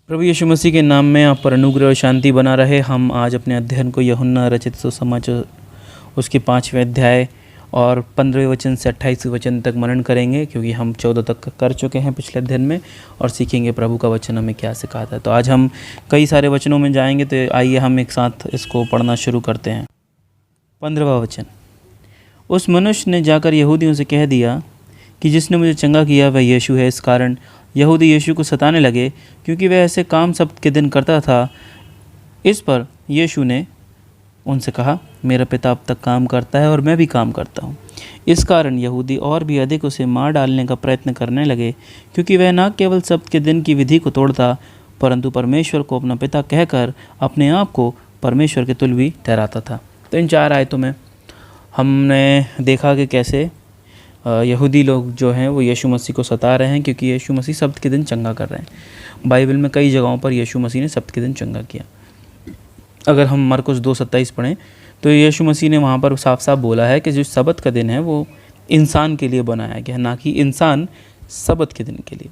प्रभु यीशु मसीह के नाम में आप पर अनुग्रह और शांति बना रहे। हम आज अपने अध्ययन को यूहन्ना रचित सुसमाचार उसके 5वें अध्याय और 15वें वचन से 28वें वचन तक मनन करेंगे, क्योंकि हम 14 तक कर चुके हैं पिछले अध्ययन में, और सीखेंगे प्रभु का वचन हमें क्या सिखाता है। तो आज हम कई सारे वचनों में जाएंगे, तो आइए हम एक साथ इसको पढ़ना शुरू करते हैं। 15वां वचन। उस मनुष्य ने जाकर यहूदियों से कह दिया कि जिसने मुझे चंगा किया वह यीशु है। इस कारण यहूदी यीशु को सताने लगे, क्योंकि वह ऐसे काम सब्त के दिन करता था। इस पर यीशु ने उनसे कहा, मेरा पिता अब तक काम करता है और मैं भी काम करता हूँ। इस कारण यहूदी और भी अधिक उसे मार डालने का प्रयत्न करने लगे, क्योंकि वह न केवल सब्त के दिन की विधि को तोड़ता, परंतु परमेश्वर को अपना पिता कहकर अपने आप को परमेश्वर के तुल्य भी ठहराता था। तो इन 4 आयतों में हमने देखा कि कैसे यहूदी लोग जो हैं वो यीशु मसीह को सता रहे हैं, क्योंकि यीशु मसीह सब्त के दिन चंगा कर रहे हैं। बाइबल में कई जगहों पर यीशु मसीह ने सब्त के दिन चंगा किया। अगर हम मरकुस 2:27 पढ़ें तो यीशु मसीह ने वहाँ पर साफ साफ बोला है कि जो सब्त का दिन है वो इंसान के लिए बनाया गया है, ना कि इंसान सब्त के दिन के लिए।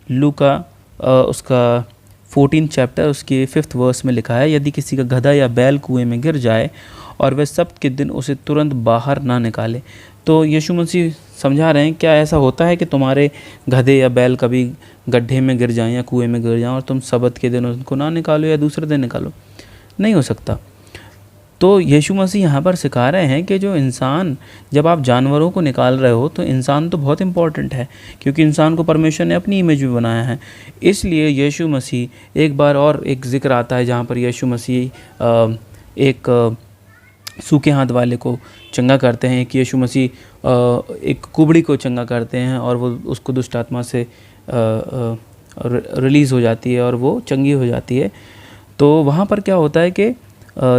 लूका उसका 14 चैप्टर उसके 5th वर्स में लिखा है, यदि किसी का गधा या बैल कुएं में गिर जाए और वह सब्त के दिन उसे तुरंत बाहर ना निकाले। तो यीशु मसीह समझा रहे हैं, क्या ऐसा होता है कि तुम्हारे गधे या बैल कभी गड्ढे में गिर जाएं या कुएं में गिर जाएं और तुम सब्त के दिन उनको ना निकालो या दूसरे दिन निकालो? नहीं हो सकता। तो यीशु मसीह यहाँ पर सिखा रहे हैं कि जो इंसान, जब आप जानवरों को निकाल रहे हो तो इंसान तो बहुत इम्पॉर्टेंट है, क्योंकि इंसान को परमेश्वर ने अपनी इमेज में बनाया है। इसलिए यीशु मसीह एक बार और एक जिक्र आता है जहाँ पर यीशु मसीह एक सूखे हाथ वाले को चंगा करते हैं, कि यीशु मसीह एक कुबड़ी को चंगा करते हैं और वो उसको दुष्ट आत्मा से रिलीज़ हो जाती है और वो चंगी हो जाती है। तो वहाँ पर क्या होता है कि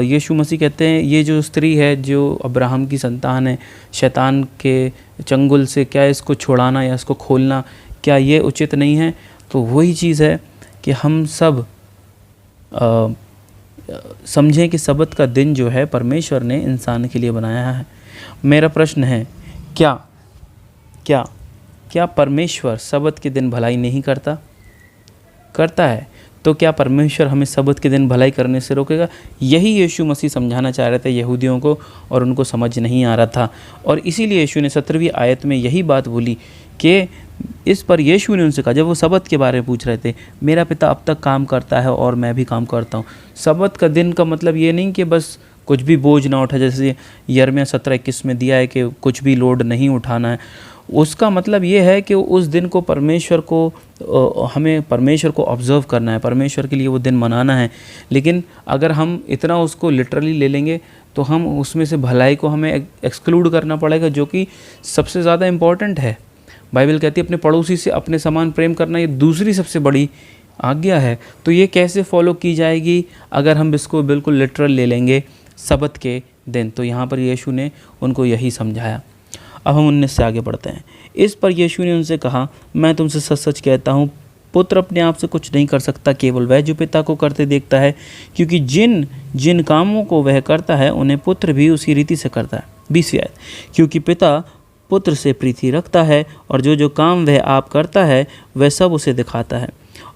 यीशु मसीह कहते हैं, ये जो स्त्री है जो अब्राहम की संतान है, शैतान के चंगुल से क्या इसको छुड़ाना या इसको खोलना, क्या ये उचित नहीं है? तो वही चीज़ है कि हम सब समझें कि सब्त का दिन जो है परमेश्वर ने इंसान के लिए बनाया है। मेरा प्रश्न है, क्या क्या क्या परमेश्वर सब्त के दिन भलाई नहीं करता? करता है। तो क्या परमेश्वर हमें सब्त के दिन भलाई करने से रोकेगा? यही यीशु मसीह समझाना चाह रहे थे यहूदियों को, और उनको समझ नहीं आ रहा था। और इसीलिए यीशु ने 17वीं आयत में यही बात बोली कि इस पर यीशु ने उनसे कहा, जब वो सब्त के बारे में पूछ रहे थे, मेरा पिता अब तक काम करता है और मैं भी काम करता हूँ। सब्त का दिन का मतलब ये नहीं कि बस कुछ भी बोझ ना उठा, जैसे यिर्मयाह 17:21 में दिया है कि कुछ भी लोड नहीं उठाना है। उसका मतलब ये है कि उस दिन को हमें परमेश्वर को ऑब्ज़र्व करना है, परमेश्वर के लिए वो दिन मनाना है। लेकिन अगर हम इतना उसको लिटरली ले लेंगे तो हम उसमें से भलाई को हमें एक्सक्लूड करना पड़ेगा, जो कि सबसे ज़्यादा इम्पॉर्टेंट है। बाइबल कहती है अपने पड़ोसी से अपने समान प्रेम करना, ये दूसरी सबसे बड़ी आज्ञा है। तो ये कैसे फॉलो की जाएगी अगर हम इसको बिल्कुल लिटरल ले लेंगे सब्त के दिन? तो यहाँ पर यीशु ने उनको यही समझाया। अब हम 19 से आगे बढ़ते हैं। इस पर यीशु ने उनसे कहा, मैं तुमसे सच सच कहता हूँ, पुत्र अपने आप से कुछ नहीं कर सकता, केवल वह जो पिता को करते देखता है, क्योंकि जिन जिन कामों को वह करता है उन्हें पुत्र भी उसी रीति से करता है। 20वीं आयत। क्योंकि पिता पुत्र से प्रीति रखता है, और जो जो काम वह आप करता है वह सब उसे दिखाता है,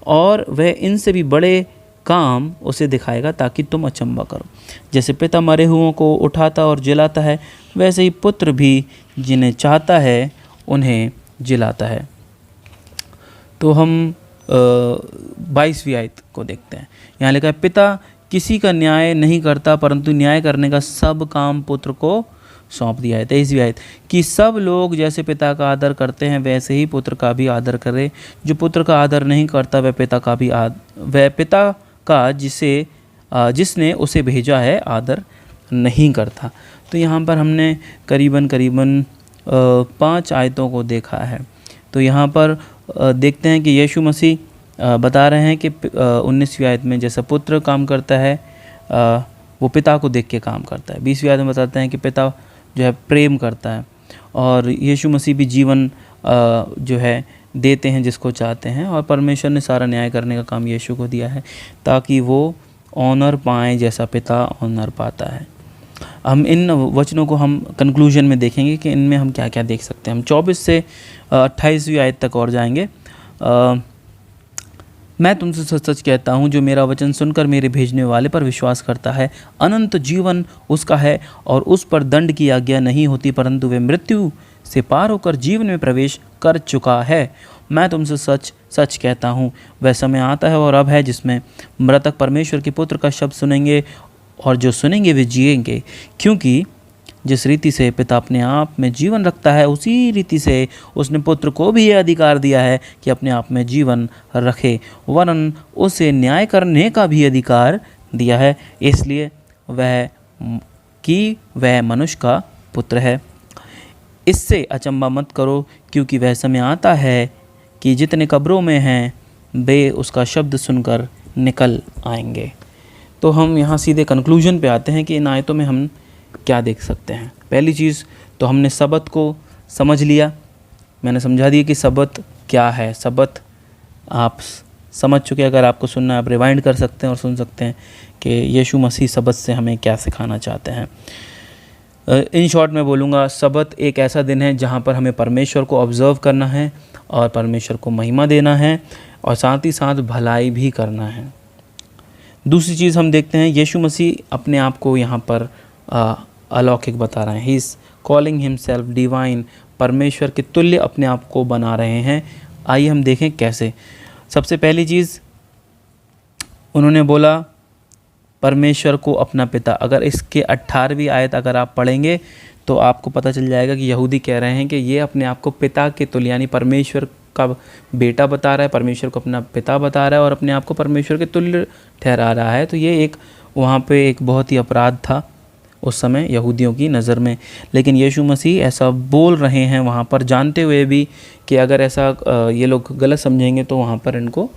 और वह इनसे भी बड़े काम उसे दिखाएगा, ताकि तुम अचंभा करो। जैसे पिता मरे हुओं को उठाता और जिलाता है, वैसे ही पुत्र भी जिन्हें चाहता है उन्हें जिलाता है। तो हम 22वीं आयत को देखते हैं। यहाँ लिखा है, पिता किसी का न्याय नहीं करता, परंतु न्याय करने का सब काम पुत्र को सौंप दिया है। 23वीं आयत। कि सब लोग जैसे पिता का आदर करते हैं वैसे ही पुत्र का भी आदर करे। जो पुत्र का आदर नहीं करता वह पिता का जिसने उसे भेजा है आदर नहीं करता। तो यहाँ पर हमने करीबन 5 आयतों को देखा है। तो यहाँ पर देखते हैं कि यीशु मसीह बता रहे हैं कि 19वीं आयत में जैसा पुत्र काम करता है वो पिता को देख के काम करता है। 20वीं आयत में बताते हैं कि पिता जो है प्रेम करता है, और यीशु मसीह भी जीवन जो है देते हैं जिसको चाहते हैं, और परमेश्वर ने सारा न्याय करने का काम यीशु को दिया है ताकि वो ऑनर पाएँ जैसा पिता ऑनर पाता है। हम इन वचनों को हम कंक्लूजन में देखेंगे कि इनमें हम क्या क्या देख सकते हैं। हम 24 से 28वीं आयत तक और जाएंगे। मैं तुमसे सच सच कहता हूँ, जो मेरा वचन सुनकर मेरे भेजने वाले पर विश्वास करता है, अनंत जीवन उसका है और उस पर दंड की आज्ञा नहीं होती, परंतु वे मृत्यु से पार होकर जीवन में प्रवेश कर चुका है। मैं तुमसे सच सच कहता हूँ, वह समय आता है और अब है जिसमें मृतक परमेश्वर के पुत्र का शब्द सुनेंगे, और जो सुनेंगे वे जिएंगे। क्योंकि जिस रीति से पिता अपने आप में जीवन रखता है, उसी रीति से उसने पुत्र को भी यह अधिकार दिया है कि अपने आप में जीवन रखे, वरन उसे न्याय करने का भी अधिकार दिया है, इसलिए वह मनुष्य का पुत्र है। इससे अचंभा मत करो, क्योंकि वह समय आता है कि जितने कब्रों में हैं वे उसका शब्द सुनकर निकल आएंगे। तो हम यहाँ सीधे कंक्लूजन पे आते हैं कि इन आयतों में हम क्या देख सकते हैं। पहली चीज़ तो हमने सबत को समझ लिया, मैंने समझा दिया कि सबत क्या है। सबत आप समझ चुके, अगर आपको सुनना है आप रिवाइंड कर सकते हैं और सुन सकते हैं कि यीशु मसीह सबत से हमें क्या सिखाना चाहते हैं। इन शॉर्ट में बोलूँगा, सबत एक ऐसा दिन है जहाँ पर हमें परमेश्वर को ऑब्ज़र्व करना है और परमेश्वर को महिमा देना है और साथ ही साथ भलाई भी करना है। दूसरी चीज़ हम देखते हैं, यीशु मसीह अपने आप को यहाँ पर अलौकिक बता रहे हैं। He is calling himself divine, परमेश्वर के तुल्य अपने आप को बना रहे हैं। आइए हम देखें कैसे। सबसे पहली चीज़ उन्होंने बोला परमेश्वर को अपना पिता। अगर इसके 18वीं आयत अगर आप पढ़ेंगे तो आपको पता चल जाएगा कि यहूदी कह रहे हैं कि ये अपने आप को पिता के तुल्य, यानी परमेश्वर का बेटा बता रहा है, परमेश्वर को अपना पिता बता रहा है और अपने आप को परमेश्वर के तुल्य ठहरा रहा है। तो ये एक वहाँ पे एक बहुत ही अपराध था उस समय यहूदियों की नज़र में। लेकिन यीशु मसीह ऐसा बोल रहे हैं वहाँ पर, जानते हुए भी कि अगर ऐसा ये लोग गलत समझेंगे तो वहाँ पर इनको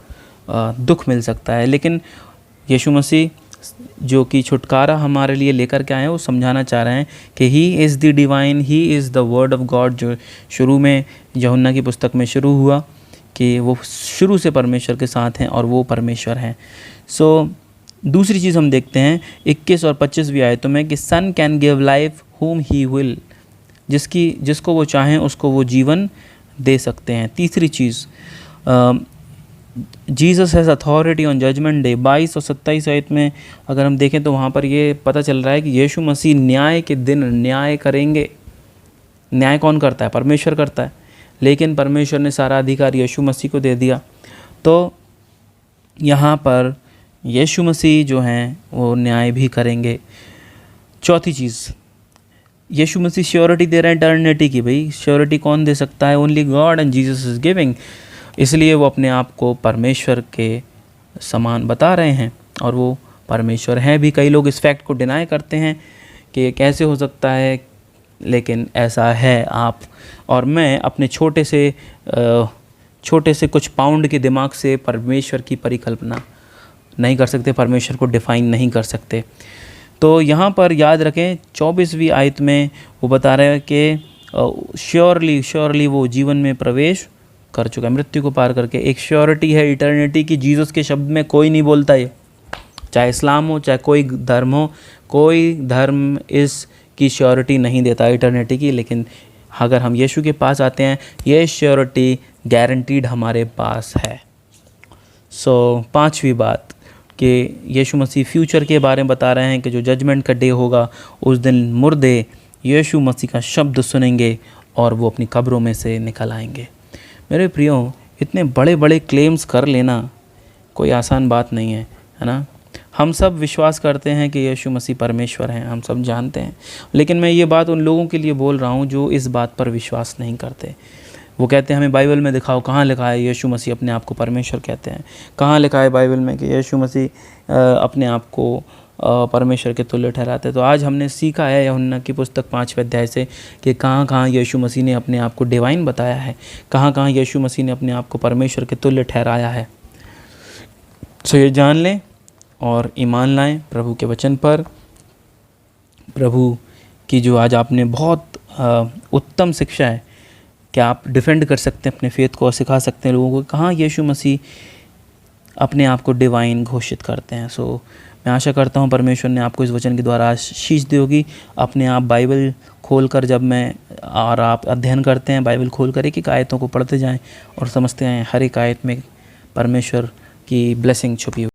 दुख मिल सकता है। लेकिन यीशु मसीह जो कि छुटकारा हमारे लिए लेकर के आए हैं, वो समझाना चाह रहे हैं कि he is the divine, he is the word of God, जो शुरू में यूहन्ना की पुस्तक में शुरू हुआ कि वो शुरू से परमेश्वर के साथ हैं और वो परमेश्वर हैं। सो दूसरी चीज़ हम देखते हैं 21 और 25वीं आयतों में कि सन कैन गिव लाइफ हुम ही विल, जिसको वो चाहें उसको वो जीवन दे सकते हैं। तीसरी चीज़, Jesus has authority on judgment day. 22 और 27 आयत में अगर हम देखें तो वहाँ पर ये पता चल रहा है कि यीशु मसीह न्याय के दिन न्याय करेंगे। न्याय कौन करता है? परमेश्वर करता है, लेकिन परमेश्वर ने सारा अधिकार यीशु मसीह को दे दिया। तो यहाँ पर यीशु मसीह जो हैं वो न्याय भी करेंगे। चौथी चीज़, यीशु मसीह श्योरिटी दे रहे हैं इटर्निटी की। भाई श्योरिटी कौन दे सकता है? Only God and Jesus is giving. इसलिए वो अपने आप को परमेश्वर के समान बता रहे हैं और वो परमेश्वर हैं भी। कई लोग इस फैक्ट को डिनाई करते हैं कि कैसे हो सकता है, लेकिन ऐसा है। आप और मैं अपने छोटे से कुछ पाउंड के दिमाग से परमेश्वर की परिकल्पना नहीं कर सकते, परमेश्वर को डिफ़ाइन नहीं कर सकते। तो यहाँ पर याद रखें 24वीं आयत में वो बता रहे हैं कि श्योरली वो जीवन में प्रवेश कर चुका है, मृत्यु को पार करके। एक श्योरिटी है इटर्निटी की। जीसस के शब्द में कोई नहीं बोलता ये, चाहे इस्लाम हो चाहे कोई धर्म हो, कोई धर्म इसकी श्योरिटी नहीं देता इटर्निटी की। लेकिन अगर हम यीशु के पास आते हैं, ये श्योरिटी गारंटीड हमारे पास है। सो पांचवी बात कि यीशु मसीह फ्यूचर के बारे में बता रहे हैं कि जो जजमेंट का डे होगा उस दिन मुर्दे यीशु मसीह का शब्द सुनेंगे और वो अपनी कब्रों में से निकल आएंगे। मेरे प्रियो, इतने बड़े बड़े क्लेम्स कर लेना कोई आसान बात नहीं है ना। हम सब विश्वास करते हैं कि यीशु मसीह परमेश्वर हैं, हम सब जानते हैं। लेकिन मैं ये बात उन लोगों के लिए बोल रहा हूँ जो इस बात पर विश्वास नहीं करते। वो कहते हैं हमें बाइबल में दिखाओ, कहाँ लिखा है यीशु मसीह अपने आप को परमेश्वर कहते हैं? कहाँ लिखा है बाइबल में कि यीशु मसीह अपने आप को परमेश्वर के तुल्य ठहराते? तो आज हमने सीखा है यूहन्ना की पुस्तक 5वें अध्याय से कि कहाँ कहाँ यीशु मसीह ने अपने आप को डिवाइन बताया है, कहाँ कहाँ यीशु मसीह ने अपने आप को परमेश्वर के तुल्य ठहराया है। सो ये जान लें और ईमान लाएं प्रभु के वचन पर। प्रभु की जो आज आपने बहुत उत्तम शिक्षा है कि आप डिफेंड कर सकते हैं अपने फेथ को और सिखा सकते हैं लोगों को कहाँ यीशु मसीह अपने आप को डिवाइन घोषित करते हैं। सो मैं आशा करता हूँ परमेश्वर ने आपको इस वचन के द्वारा आशीष दी होगी। अपने आप बाइबल खोलकर जब मैं और आप अध्ययन करते हैं, बाइबल खोलकर एक एक आयतों को पढ़ते जाएं और समझते हैं हर एक आयत में परमेश्वर की की ब्लेसिंग छुपी हुई।